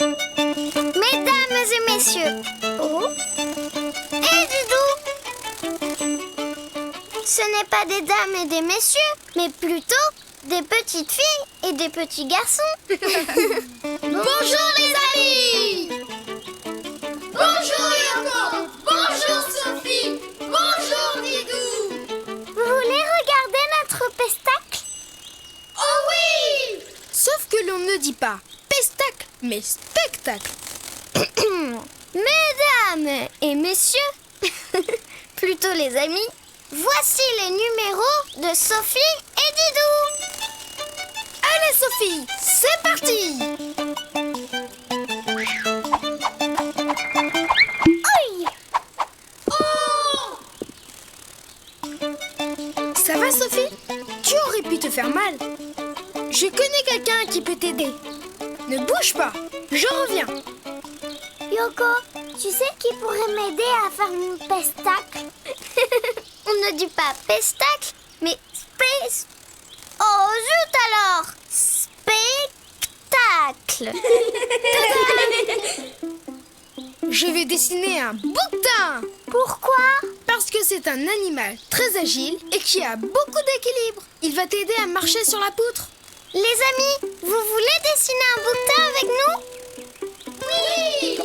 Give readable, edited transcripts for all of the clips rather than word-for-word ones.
Mesdames et messieurs. Oh. Et Didou. Ce n'est pas des dames et des messieurs, mais plutôt des petites filles et des petits garçons. Bonjour les amis. Bonjour Yoko. Bonjour Sophie. Bonjour Didou. Vous voulez regarder notre pestacle? Oh oui! Sauf que l'on ne dit pas pestacle, mais spectacle. Mesdames et messieurs, plutôt les amis, voici les numéros de Sophie et Didou. Allez Sophie, c'est parti! Oi! Oh! Ça va Sophie? Tu aurais pu te faire mal. Je connais quelqu'un qui peut t'aider. Ne bouge pas, je reviens. Yoko, tu sais qui pourrait m'aider à faire mon pestacle? On ne dit pas pestacle, mais space. Oh, zut alors! Spectacle. Je vais dessiner un bouquetin. Pourquoi? Parce que c'est un animal très agile et qui a beaucoup d'équilibre. Il va t'aider à marcher sur la poutre. Les amis, vous voulez dessiner un bouquetin avec nous? Oui!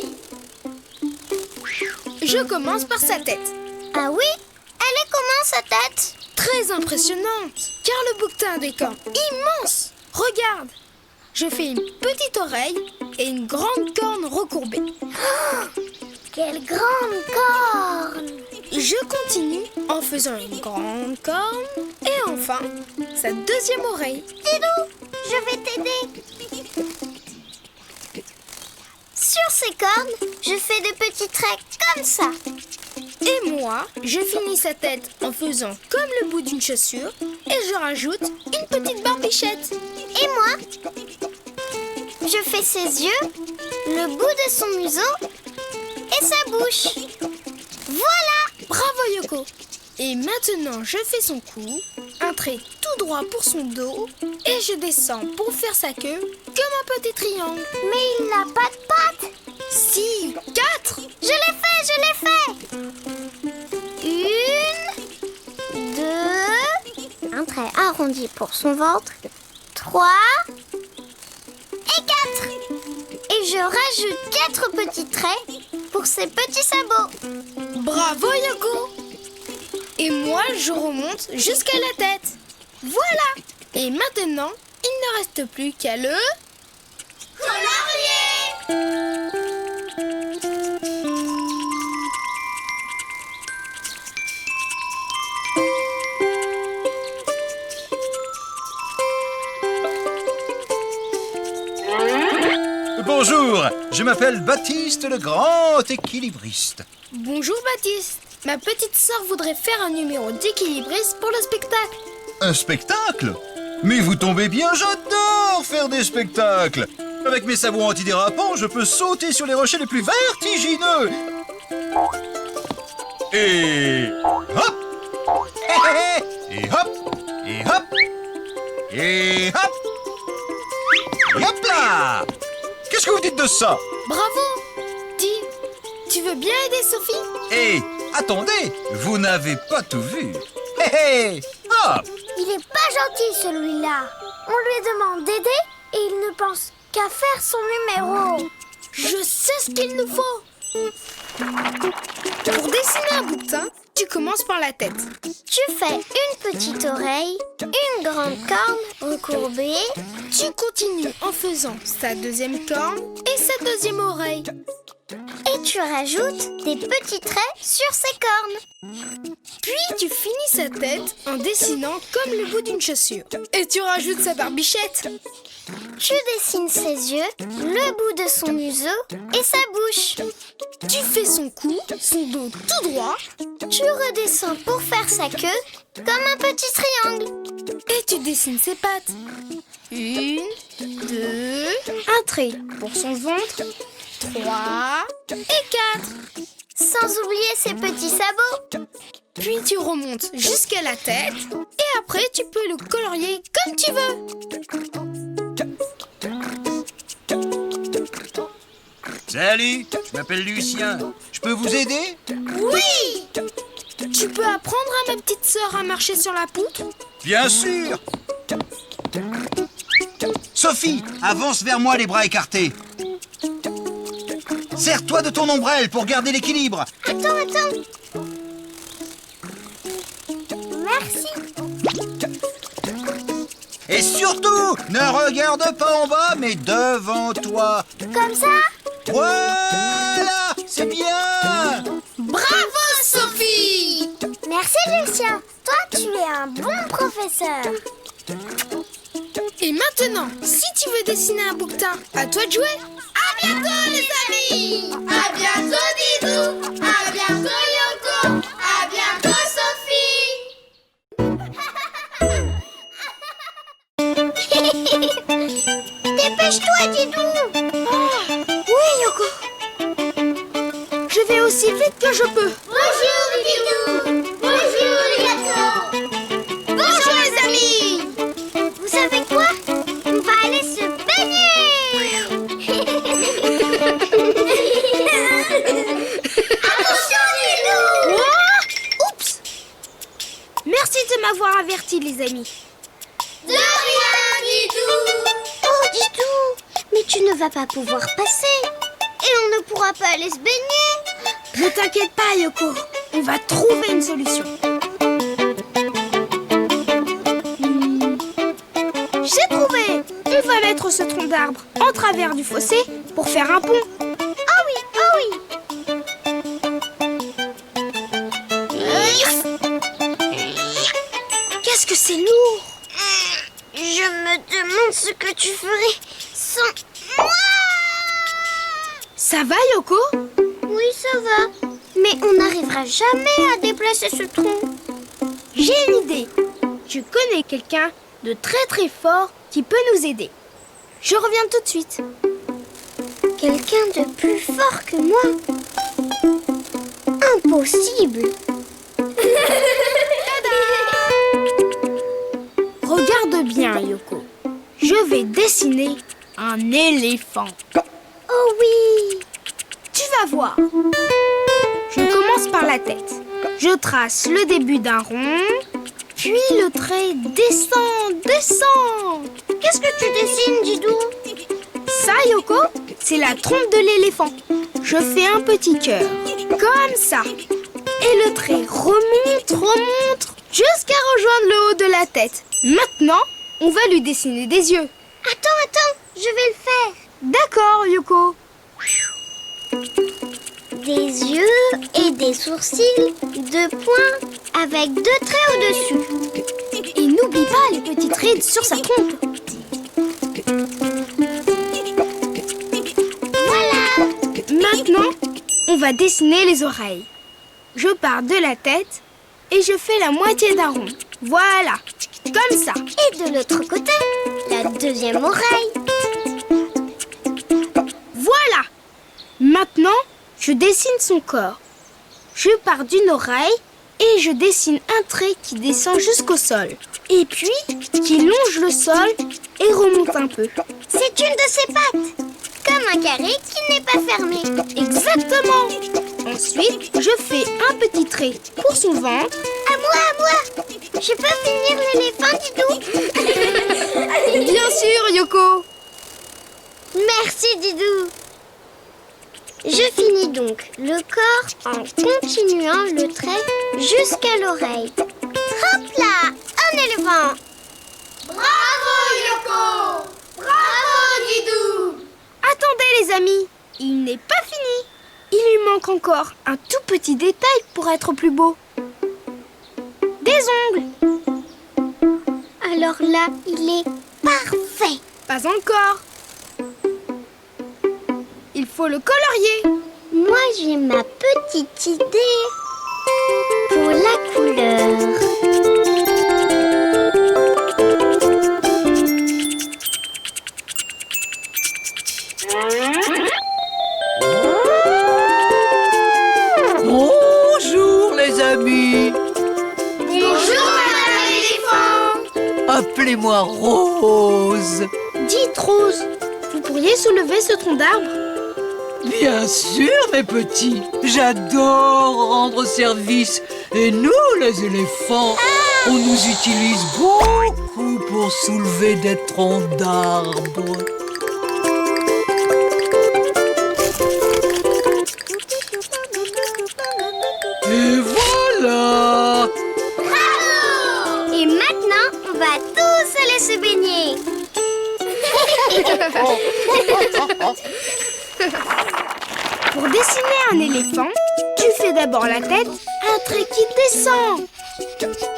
Je commence par sa tête. Ah oui? Elle est comment sa tête? Très impressionnante, car le bouquetin a des cornes immenses. Regarde, je fais une petite oreille et une grande corne recourbée. Oh, quelle grande corne! Je continue en faisant une grande corne et enfin sa deuxième oreille. Didou, je vais t'aider. Sur ces cornes, je fais de petits traits comme ça. Et moi, je finis sa tête en faisant comme le bout d'une chaussure et je rajoute une petite barbichette. Et moi, je fais ses yeux, le bout de son museau et sa bouche. Voilà! Bravo Yoko! Et maintenant, je fais son cou, un trait tout droit pour son dos et je descends pour faire sa queue comme un petit triangle. Mais il n'a pas de pattes. Si, 4! Je l'ai fait! Une, deux, un trait arrondi pour son ventre, 3 et 4. Et je rajoute 4 petits traits pour ses petits sabots. Bravo Yoko! Et moi, je remonte jusqu'à la tête. Voilà! Et maintenant, il ne reste plus qu'à le... colorier! Bonjour, je m'appelle Baptiste le grand équilibriste. Bonjour Baptiste. Ma petite sœur voudrait faire un numéro d'équilibriste pour le spectacle. Un spectacle? Mais vous tombez bien, j'adore faire des spectacles. Avec mes sabots antidérapants, je peux sauter sur les rochers les plus vertigineux. Et hop! Et hop! Et hop! Et hop! Et hop là! Qu'est-ce que vous dites de ça? Bravo! Dis, tu veux bien aider Sophie? Hé, attendez, vous n'avez pas tout vu. Hé, hop! Il est pas gentil celui-là. On lui demande d'aider et il ne pense qu'à faire son numéro. Je sais ce qu'il nous faut. Pour dessiner un bouquetin, tu commences par la tête. Tu fais une petite oreille, une grande corne recourbée. Tu continues en faisant sa deuxième corne et sa deuxième oreille. Et tu rajoutes des petits traits sur ses cornes. Puis tu finis sa tête en dessinant comme le bout d'une chaussure. Et tu rajoutes sa barbichette. Tu dessines ses yeux, le bout de son museau et sa bouche. Tu fais son cou, son dos tout droit. Tu redescends pour faire sa queue comme un petit triangle. Et tu dessines ses pattes. 1, 2, un trait pour son ventre. 3 et 4. Sans oublier ses petits sabots. Puis tu remontes jusqu'à la tête et après tu peux le colorier comme tu veux. Salut, je m'appelle Lucien. Je peux vous aider? Oui! Tu peux apprendre à ma petite sœur à marcher sur la poutre? Bien sûr. Sophie, avance vers moi les bras écartés. Serre-toi de ton ombrelle pour garder l'équilibre. Attends. Merci. Et surtout, ne regarde pas en bas, mais devant toi. Comme ça? Voilà, c'est bien. Bravo, Sophie! Merci, Lucien. Toi, tu es un bon professeur. Et maintenant, si tu veux dessiner un bouquetin, à toi de jouer. À bientôt, les amis! À bientôt, Didou! À bientôt, Yoko! À bientôt, Sophie! Dépêche-toi, Didou. Oui, Yoko! Je vais aussi vite que je peux. Bonjour, Didou. Bonjour, Yoko. Bonjour, les amis! Vous savez quoi? On va aller se baigner. Attention, Didou. Oups! Merci de m'avoir averti, les amis. De rien, Didou. Oh, Didou, mais tu ne vas pas pouvoir passer. Et on ne pourra pas aller se baigner. Ne t'inquiète pas, Yoko. On va trouver une solution. J'ai trouvé! On va mettre ce tronc d'arbre en travers du fossé pour faire un pont. Oh oui. Qu'est-ce que c'est lourd! Je me demande ce que tu ferais sans moi. Ça va, Yoko? Oui, ça va. Mais on n'arrivera jamais à déplacer ce tronc. J'ai une idée. Je connais quelqu'un de très très fort qui peut nous aider. Je reviens tout de suite. Quelqu'un de plus fort que moi. Impossible. Regarde bien, Yoko. Je vais dessiner un éléphant. Oh oui. Tu vas voir. Je commence par la tête. Je trace le début d'un rond, puis le trait descend. Qu'est-ce que tu dessines, Didou? Ça, Yoko, c'est la trompe de l'éléphant. Je fais un petit cœur, comme ça. Et le trait remonte jusqu'à rejoindre le haut de la tête. Maintenant, on va lui dessiner des yeux. Attends, je vais le faire. D'accord, Yoko. Des yeux et des sourcils, 2 points avec 2 traits au-dessus. Et n'oublie pas les petites rides sur sa trompe. Voilà. Maintenant, on va dessiner les oreilles. Je pars de la tête et je fais la moitié d'un rond. Voilà, comme ça. Et de l'autre côté, la deuxième oreille. Voilà. Maintenant, je dessine son corps. Je pars d'une oreille et je dessine un trait qui descend jusqu'au sol. Et puis, qui longe le sol et remonte un peu. C'est une de ses pattes. Comme un carré qui n'est pas fermé. Exactement. Ensuite, je fais un petit trait pour son ventre. À moi. Je peux finir l'éléphant, Didou? Bien sûr, Yoko. Merci, Didou. Je finis donc le corps en continuant le trait jusqu'à l'oreille. Hop là, un éléphant. Bravo, Yoko. Bravo, Didou. Attendez, les amis, il n'est pas fini. Il lui manque encore un tout petit détail pour être plus beau. Des ongles. Alors là, il est parfait. Pas encore. Il faut le colorier. Moi, j'ai ma petite idée pour la couleur. Bonjour les amis. Bonjour, Madame l'éléphant. Appelez-moi Rose. Dites, Rose, vous pourriez soulever ce tronc d'arbre? Bien sûr, mes petits. J'adore rendre service. Et nous, les éléphants, on nous utilise beaucoup pour soulever des troncs d'arbres. Et voilà! Et maintenant, on va tous aller se baigner. Pour dessiner un éléphant, tu fais d'abord la tête, un trait qui descend.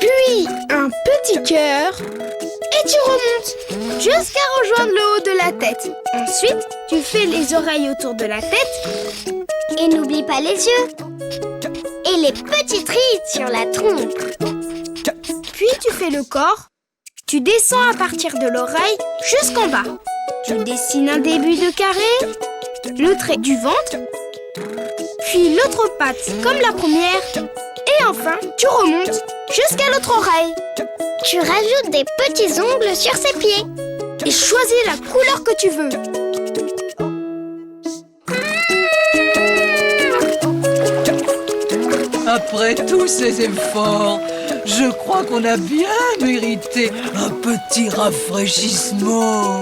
Puis un petit cœur et tu remontes jusqu'à rejoindre le haut de la tête. Ensuite, tu fais les oreilles autour de la tête. Et n'oublie pas les yeux. Et les petites rides sur la trompe. Puis tu fais le corps. Tu descends à partir de l'oreille jusqu'en bas. Tu dessines un début de carré, le trait du ventre, puis l'autre patte comme la première. Et enfin, tu remontes jusqu'à l'autre oreille. Tu rajoutes des petits ongles sur ses pieds. Et choisis la couleur que tu veux. Après tous ces efforts, je crois qu'on a bien mérité un petit rafraîchissement.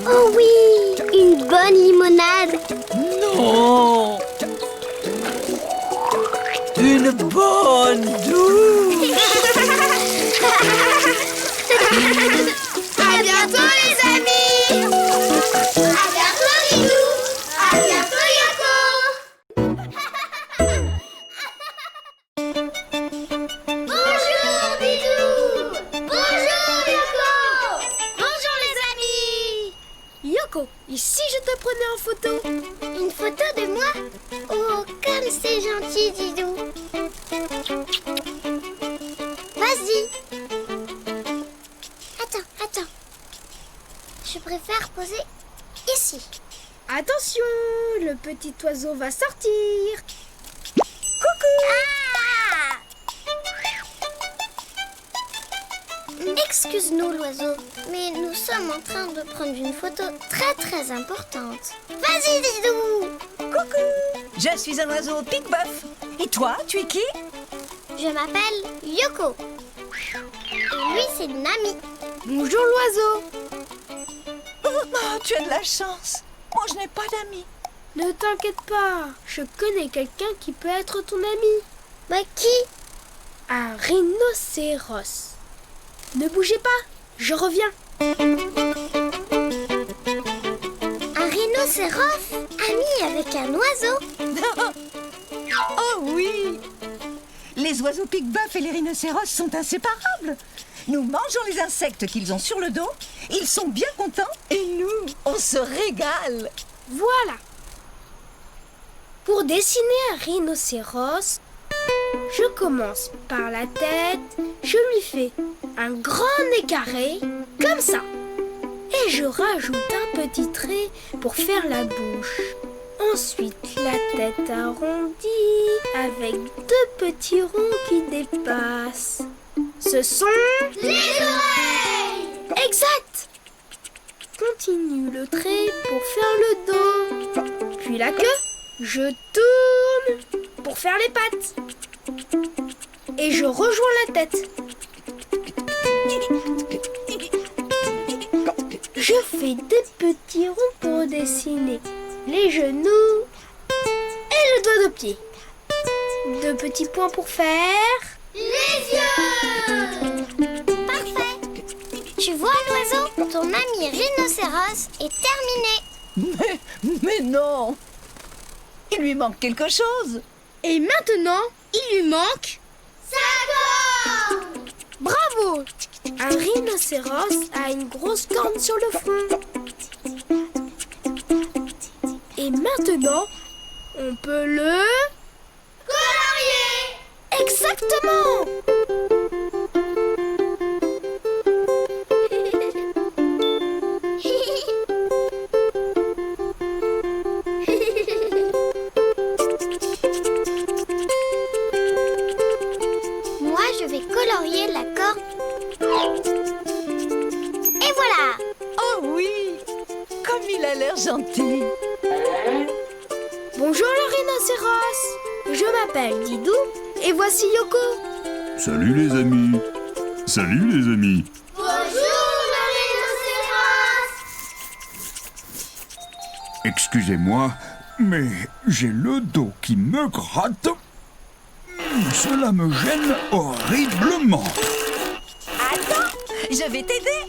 Oh oui, une bonne limonade. Non! Une bonne douche! À bientôt les amis. À bientôt, Ridou. À bientôt, Yoko. Bonjour, Bidou. Bonjour, Yoko. Bonjour, les amis. Yoko, ici je te prenais en photo. Une photo de moi? Oh, comme c'est gentil, Didou. Vas-y. Attends. Je préfère poser ici. Attention, le petit oiseau va sortir. Ah! Excuse-nous, l'oiseau, mais nous sommes en train de prendre une photo très importante. Vas-y, Didou. Coucou, je suis un oiseau pique-boeuf. Et toi, tu es qui? Je m'appelle Yoko. Et lui, c'est Nami. Bonjour l'oiseau. Oh, tu as de la chance. Moi, je n'ai pas d'amis. Ne t'inquiète pas, je connais quelqu'un qui peut être ton ami. Bah, qui? Un rhinocéros. Ne bougez pas, je reviens. Un rhinocéros ami avec un oiseau? Oh oui, les oiseaux pique-boeuf et les rhinocéros sont inséparables. Nous mangeons les insectes qu'ils ont sur le dos, ils sont bien contents et nous, on se régale. Voilà. Pour dessiner un rhinocéros, je commence par la tête, je lui fais un grand nez carré, comme ça. Et je rajoute un petit trait pour faire la bouche. Ensuite, la tête arrondie avec deux petits ronds qui dépassent. Ce sont Les oreilles! exact. Continue le trait pour faire le dos. Puis la queue, je tourne pour faire les pattes. Et je rejoins la tête. Je fais des petits ronds pour dessiner les genoux et le doigt de pied. Deux petits points pour faire Les yeux! Parfait! Tu vois, l'oiseau, ton ami rhinocéros est terminé. Mais non, il lui manque quelque chose. Et maintenant, il lui manque... Sa corne! Bravo! Un rhinocéros a une grosse corne sur le front. Et maintenant, on peut le... Colorier! Exactement! Moi, je vais colorier la corne. Et voilà! Oh oui, comme il a l'air gentil. Bonjour le rhinocéros. Je m'appelle Didou et voici Yoko. Salut les amis. Salut les amis. Bonjour le rhinocéros. Excusez-moi, mais j'ai le dos qui me gratte. Cela me gêne horriblement. Attends, je vais t'aider.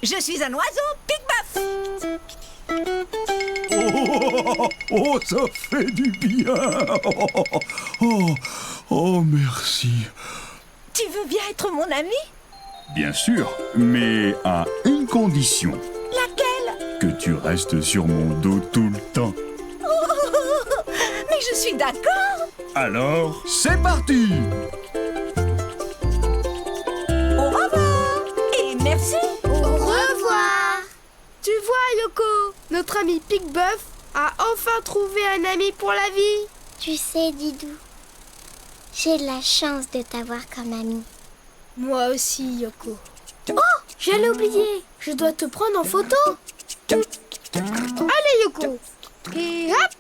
Je suis un oiseau pique-baf. Oh, ça fait du bien. Oh, merci. Tu veux bien être mon ami? Bien sûr, mais à une condition. Laquelle? Que tu restes sur mon dos tout le temps. Mais je suis d'accord. Alors, c'est parti. Au revoir et merci. Au revoir. Tu vois Yoko, notre ami Pique-Bœuf a enfin trouvé un ami pour la vie. Tu sais, Didou, j'ai de la chance de t'avoir comme ami. Moi aussi Yoko. Oh, j'allais oublier, je dois te prendre en photo. Allez Yoko. Et hop.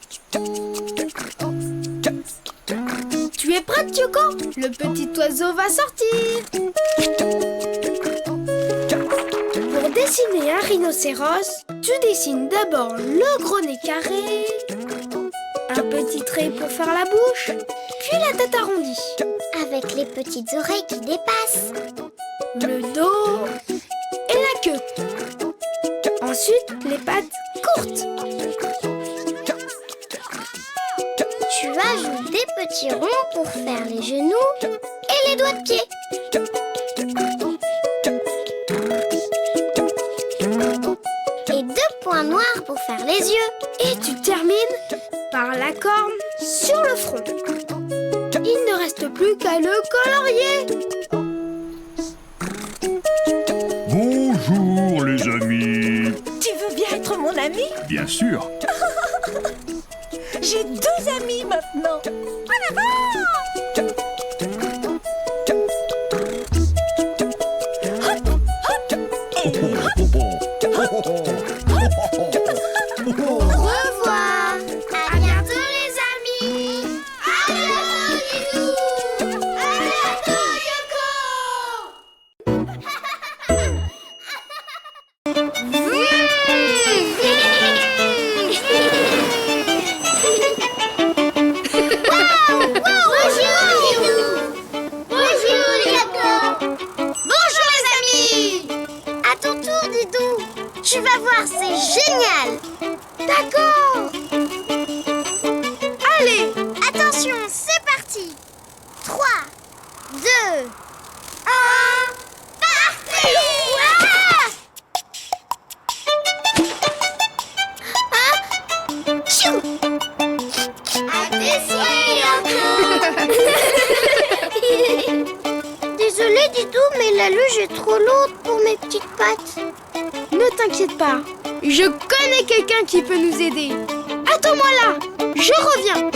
Tu es prête Yoko? Le petit oiseau va sortir. Pour dessiner un rhinocéros, tu dessines d'abord le gros nez carré, un petit trait pour faire la bouche, puis la tête arrondie, Avec les petites oreilles qui dépassent. le dos et la queue. Ensuite, les pattes courtes. Tu ajoutes des petits ronds pour faire les genoux et les doigts de pied. Et 2 points noirs pour faire les yeux. Et tu termines par la corne sur le front. Il ne reste plus qu'à le colorier. Bonjour les amis. Tu veux bien être mon ami? Bien sûr. J'ai 2 amis maintenant. En avant! Au revoir. À bientôt les amis. À bientôt Didou. À bientôt Bonjour Didou. Bonjour Yoko. Bonjour les amis. À ton tour Didou. Tu vas voir, c'est génial. D'accord. Allez, Attention, c'est parti. 3, 2, 1, parti. Tchou. À dessiner, Yoko. Désolée Didou, mais la luge est trop lourde pour mes petites pattes. ne t'inquiète pas. Je connais quelqu'un qui peut nous aider. Attends-moi là, je reviens.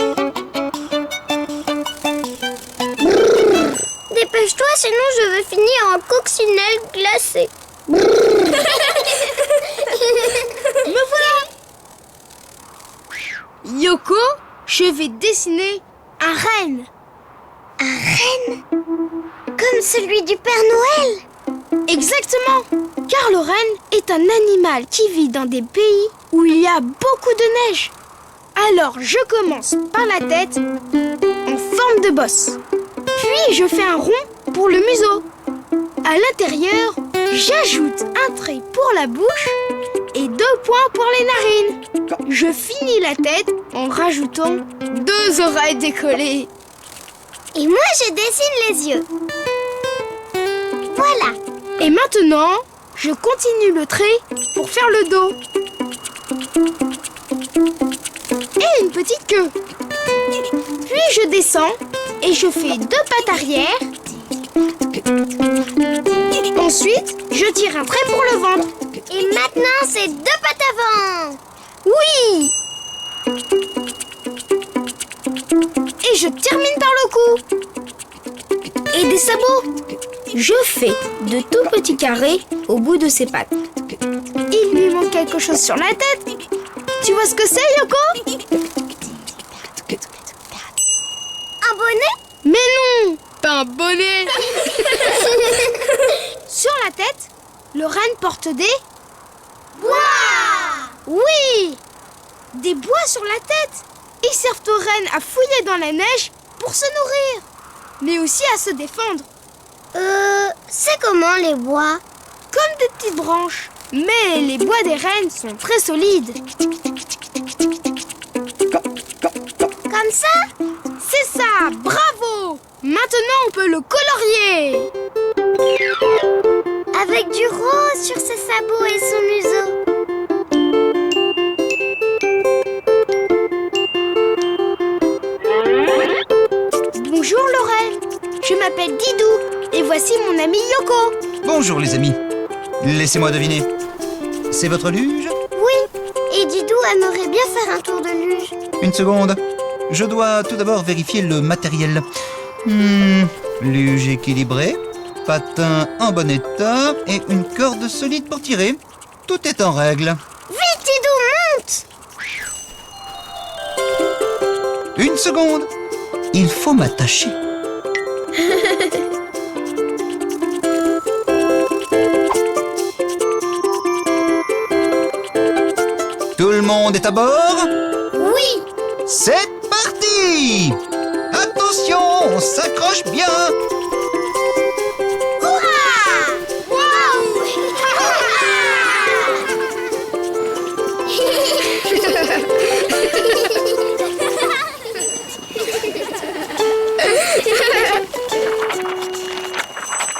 Dépêche-toi, sinon je vais finir en coccinelle glacée. Me voilà. Yoko, je vais dessiner un renne. Un renne? Comme celui du Père Noël? Exactement, car le renne est un animal qui vit dans des pays où il y a beaucoup de neige. Alors je commence par la tête en forme de bosse. Puis je fais un rond pour le museau. À l'intérieur, j'ajoute un trait pour la bouche et 2 points pour les narines. Je finis la tête en rajoutant 2 oreilles décollées. Et moi je dessine les yeux. Voilà. Et maintenant, je continue le trait pour faire le dos. Et une petite queue. Puis je descends et je fais 2 pattes arrière. Ensuite, je tire un trait pour le ventre. Et maintenant c'est 2 pattes avant. Oui! Et je termine par le cou. Et des sabots. Je fais de tout petits carrés au bout de ses pattes. Il lui manque quelque chose sur la tête. Tu vois ce que c'est, Yoko? Un bonnet? Mais non, pas un bonnet. Sur la tête, le renne porte des... Bois! Oui! Des bois sur la tête. Ils servent aux rennes à fouiller dans la neige pour se nourrir, mais aussi à se défendre. C'est comment les bois? Comme des petites branches. Mais les bois des rennes sont très solides. Comme ça? C'est ça, bravo! Maintenant on peut le colorier. Avec du rose sur ses sabots et son museau. Bonjour Laurel, je m'appelle Didou et voici mon ami Yoko. Bonjour les amis. Laissez-moi deviner. C'est votre luge? Oui, et Didou aimerait bien faire un tour de luge. Une seconde. Je dois tout d'abord vérifier le matériel. Luge équilibrée, patin en bon état et une corde solide pour tirer. Tout est en règle. Vite Didou, monte! Une seconde. Il faut m'attacher. Tout le monde est à bord? Oui! C'est parti! Attention, on s'accroche bien! Hurrah! Waouh!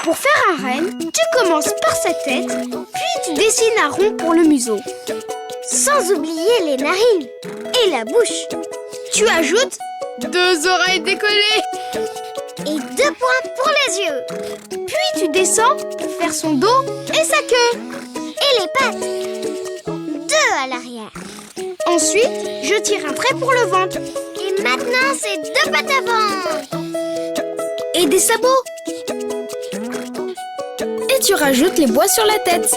Pour faire un renne, tu commences par sa tête, puis tu dessines un rond pour le museau. Sans oublier les narines et la bouche. Tu ajoutes 2 oreilles décollées. Et 2 points pour les yeux. Puis tu descends pour faire son dos et sa queue. Et les pattes. 2 à l'arrière. Ensuite, je tire un trait pour le ventre. Et maintenant, c'est 2 pattes avant. Et des sabots. Et tu rajoutes les bois sur la tête.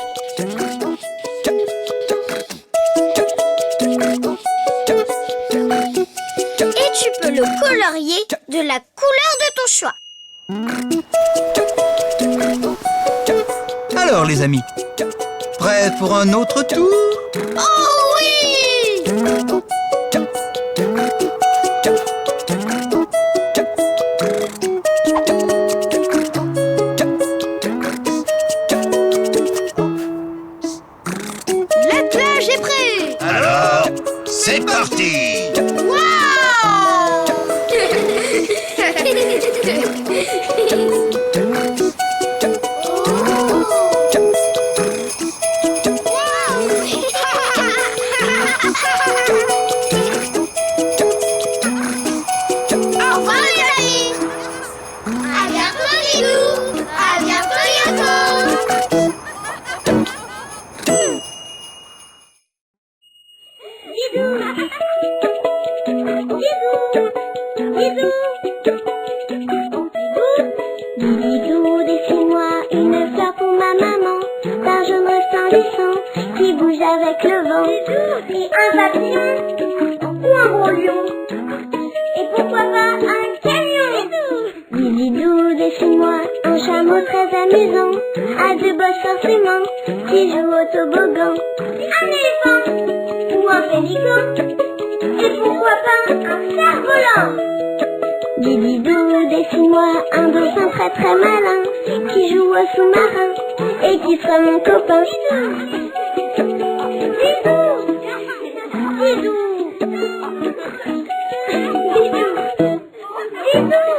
Et tu peux le colorier de la couleur de ton choix. Alors les amis, prêts pour un autre tour? Oh oui! L'attelage est prêt. Alors, c'est parti! Au revoir les amis. À bientôt Didou. À bientôt Yoko. Didou, dessine-moi une fleur pour ma maman, d'un jaune resplendissant qui bouge avec le vent. Et un papillon ou un gros lion, et pourquoi pas un camion. Didou, dessine-moi un chameau très amusant, à 2 bosses forcément, qui joue au toboggan. Un éléphant ou un pélican, et pourquoi pas un cerf-volant. Didou, dessine-moi un dauphin très très malin, qui joue au sous-marin, et qui sera mon copain. Didou, Didou, Didou, Didou.